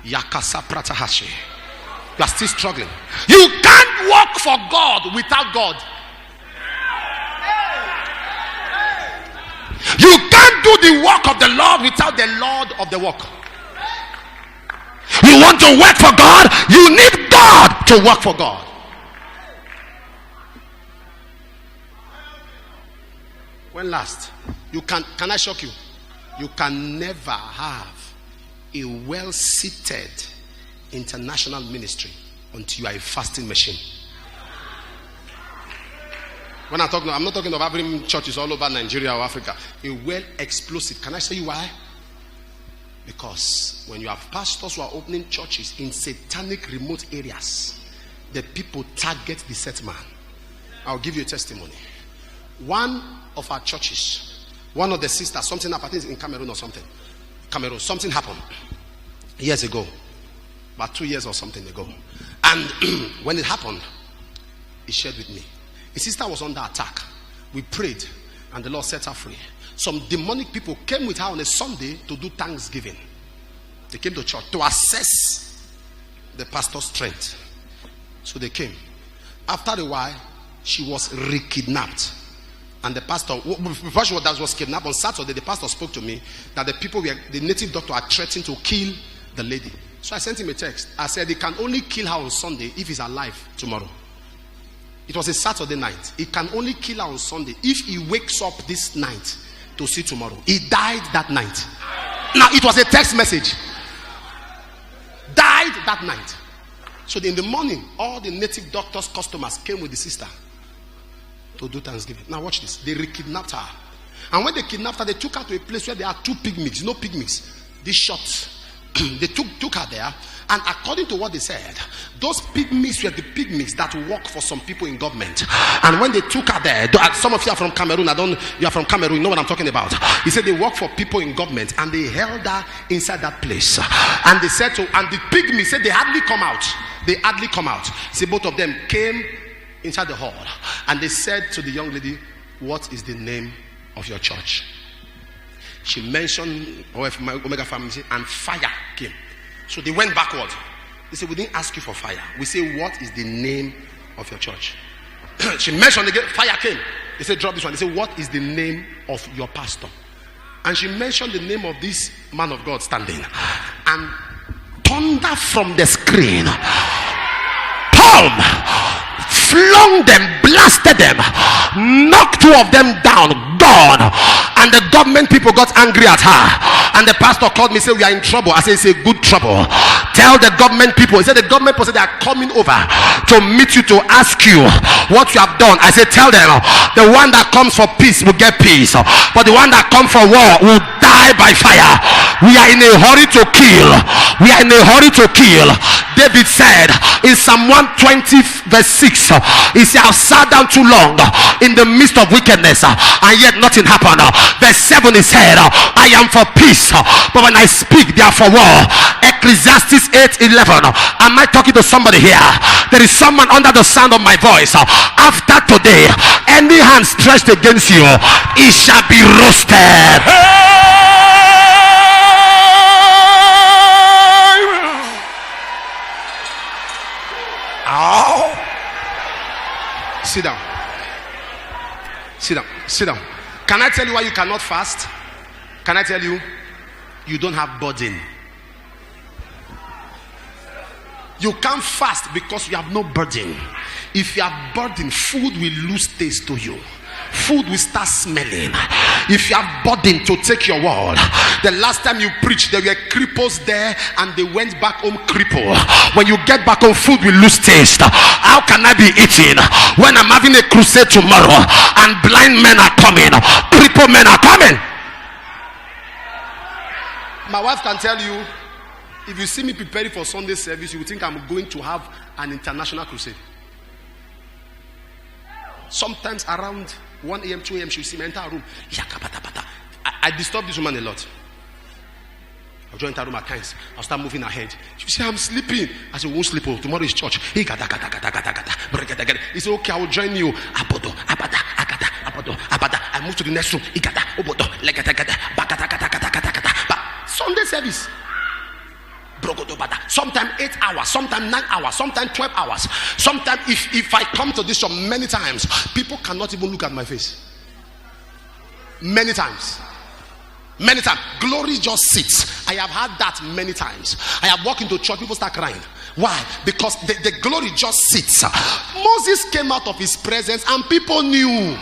Yakasa Pratahashi. You are still struggling. You can't walk for God without God. You can't do the work of the Lord without the Lord of the work. You want to work for God, you need God to work for God. When last, can I shock you? You can never have a well-seated international ministry until you are a fasting machine. When I'm not talking of having churches all over Nigeria or Africa. A well-explosive. Can I say you why? Because when you have pastors who are opening churches in satanic remote areas, the people target the set man. I'll give you a testimony. One of our churches, one of the sisters, something happened, I think in Cameroon or something. Something happened years ago, about 2 years or something ago. And when it happened, he shared with me. His sister was under attack. We prayed and the Lord set her free. Some demonic people came with her on a Sunday to do Thanksgiving. They came to church to assess the pastor's strength. So they came. After a while, she was re-kidnapped. And the pastor, before she was kidnapped on Saturday, the pastor spoke to me that the native doctor are threatening to kill the lady. So I sent him a text. I said, they can only kill her on Sunday if he's alive tomorrow. It was a Saturday night. He can only kill her on Sunday if he wakes up this night to see tomorrow. He died that night. Now, it was a text message. Died that night. So in the morning, all the native doctor's customers came with the sister to do Thanksgiving. Now watch this. They re-kidnapped her. And when they kidnapped her, they took her to a place where there are 2 pygmies. You know pygmies? These shots. They took her there. And according to what they said, those pygmies were the pygmies that work for some people in government. And when they took her there, some of you are from Cameroon. You are from Cameroon, you know what I'm talking about. He said they work for people in government, and they held her inside that place. And they said and the pygmies said they hardly come out. They hardly come out. See, both of them came inside the hall, and they said to the young lady, "What is the name of your church?" She mentioned Omega family, and fire came. So they went backward. They said, "We didn't ask you for fire. We say, what is the name of your church?" She mentioned again, fire came. They said, "Drop this one." They said, "What is the name of your pastor?" And she mentioned the name of this man of God standing. And thunder from the screen, boom, flung them, blasted them, knocked 2 of them down, gone. And the government people got angry at her. And the pastor called me and said, "We are in trouble." I said, "It's a good trouble. Tell the government people." He said, "The government people said they are coming over to meet you to ask you what you have done." I said, "Tell them the one that comes for peace will get peace, but the one that comes for war will die by fire. We are in a hurry to kill. We are in a hurry to kill." David said in Psalm 120 verse 6, he said, "I've sat down too long in the midst of wickedness, and yet nothing happened." Verse 7, he said, "I am for peace, but when I speak, they are for war." Ecclesiastes 8:11. Am I talking to somebody here? There is someone under the sound of my voice. After today, any hand stretched against you, it shall be roasted. Oh. Sit down. Sit down. Sit down. Can I tell you why you cannot fast? Can I tell you? You don't have burden. You can't fast because you have no burden. If you have burden, food will lose taste to you. Food will start smelling. If you have burden to take your word, the last time you preached, there were cripples there and they went back home crippled. When you get back home, food will lose taste. How can I be eating when I'm having a crusade tomorrow and blind men are coming, crippled men are coming? My wife can tell you, if you see me preparing for Sunday service, you will think I'm going to have an international crusade. Sometimes around 1 a.m., 2 a.m., she'll see me enter a room. I disturb this woman a lot. I'll join her room at times. I'll start moving her head. She'll say, "I'm sleeping." I say, "Won't sleep. Tomorrow is church." He said, "Okay, I will join you." I move to the next room. Sunday service. Sometimes 8 hours, sometimes 9 hours, sometimes 12 hours. Sometimes if I come to this shop many times, people cannot even look at my face. Many times. Many times. Glory just sits. I have had that many times. I have walked into church, people start crying. Why? Because the glory just sits. Moses came out of his presence and people knew.